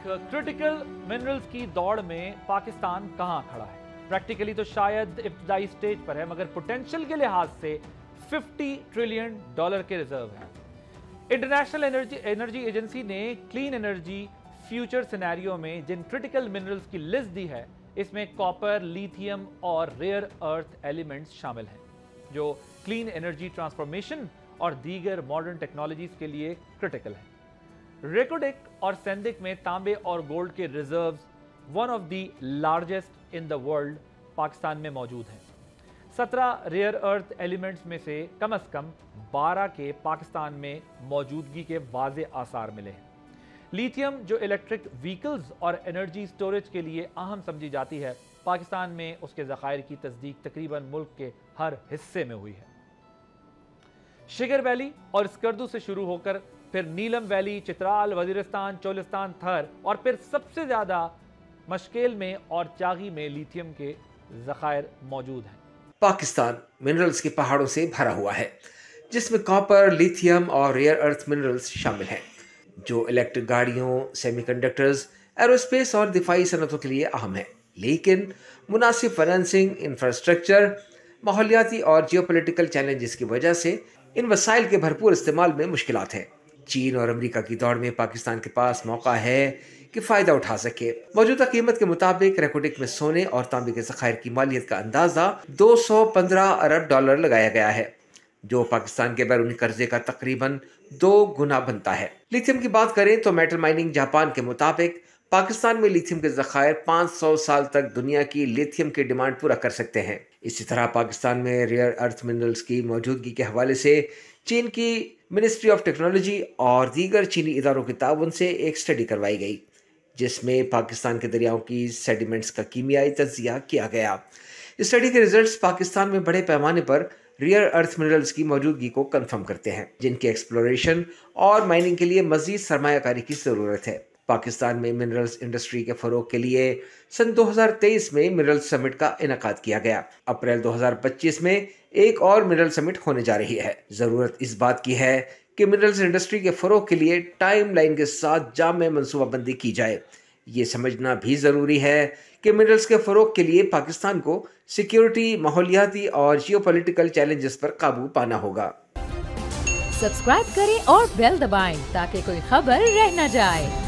Critical minerals की दौड़ में पाकिस्तान कहां खड़ा है? प्रैक्टिकली तो शायद इब्तदाई स्टेज पर है, मगर पोटेंशियल के लिहाज से $50 ट्रिलियन के रिजर्व हैं। इंटरनेशनल एनर्जी एजेंसी ने क्लीन एनर्जी फ्यूचर सिनेरियो में जिन क्रिटिकल मिनरल्स की लिस्ट दी है, इसमें कॉपर, लिथियम और रेयर अर्थ एलिमेंट्स शामिल हैं, जो क्लीन एनर्जी ट्रांसफॉर्मेशन और दीगर मॉडर्न टेक्नोलॉजीज के लिए क्रिटिकल है। रेकोडिक और सेंदिक में तांबे और गोल्ड के reserves one of the largest in the world Pakistan में मौजूद हैं। 17 रेयर अर्थ एलिमेंट्स में से कम 12 के पाकिस्तान में मौजूदगी के वाज़े आसार मिले हैं। लिथियम, जो इलेक्ट्रिक व्हीकल्स और एनर्जी स्टोरेज के लिए अहम समझी जाती है, पाकिस्तान में उसके ज़खायर की तस्दीक तकरीबन मुल्क के हर हिस्से में हुई है। शिगर वैली और स्कर्दू से शुरू होकर फिर नीलम वैली, चित्राल, वजीरिस्तान, चोलिस्तान, थर और फिर सबसे ज्यादा मशकेल में और चागी में लिथियम के ज़खायर मौजूद हैं। पाकिस्तान मिनरल्स के पहाड़ों से भरा हुआ है, जिसमें कॉपर, लिथियम और रेयर अर्थ मिनरल्स शामिल हैं, जो इलेक्ट्रिक गाड़ियों, सेमीकंडक्टर्स, एरोस्पेस और दिफाई सनतों के लिए अहम है। लेकिन मुनासिब फाइनेंसिंग, इंफ्रास्ट्रक्चर, माहौलियाती और जियोपॉलिटिकल चैलेंजेस की वजह से इन वसाइल के भरपूर इस्तेमाल में मुश्किलात हैं। चीन और अमेरिका की दौड़ में पाकिस्तान के पास मौका है कि फ़ायदा उठा सके। मौजूदा कीमत के मुताबिक रेकोडिक में सोने और तांबे के ज़खायर की मालियत का अंदाज़ा $215 अरब लगाया गया है, जो पाकिस्तान के बैरूनी कर्जे का तकरीबन 2 गुना बनता है। लिथियम की बात करें तो मेटल माइनिंग जापान के मुताबिक पाकिस्तान में लिथियम के ज़खायर 500 साल तक दुनिया की लिथियम की डिमांड पूरा कर सकते हैं। इसी तरह पाकिस्तान में रेयर अर्थ मिनरल्स की मौजूदगी के हवाले से चीन की मिनिस्ट्री ऑफ टेक्नोलॉजी और दीगर चीनी इदारों के ताउन से एक स्टडी करवाई गई, जिसमें पाकिस्तान के दरियाओं की सेडिमेंट्स का कीमियाई तज्जिया किया गया। इस स्टडी के रिजल्ट्स पाकिस्तान में बड़े पैमाने पर रेयर अर्थ मिनरल्स की मौजूदगी को कंफर्म करते हैं, जिनके एक्सप्लोरेशन और माइनिंग के लिए मजीद सरमायाकारी की ज़रूरत है। पाकिस्तान में मिनरल्स इंडस्ट्री के फ़रोग के लिए सन 2023 में मिनरल समिट का इनेकाद किया गया। अप्रैल 2025 में एक और मिनरल समिट होने जा रही है। ज़रूरत इस बात की है कि मिनरल्स इंडस्ट्री के फ़रोग के लिए टाइम लाइन के साथ जामे मनसूबाबंदी की जाए। ये समझना भी ज़रूरी है कि मिनरल्स के फ़रोग के लिए पाकिस्तान को सिक्योरिटी, माहौलियाती और जियोपॉलिटिकल चैलेंजेस पर काबू पाना होगा। सब्सक्राइब करें और बेल दबाएं ताकि कोई खबर रह न जाए।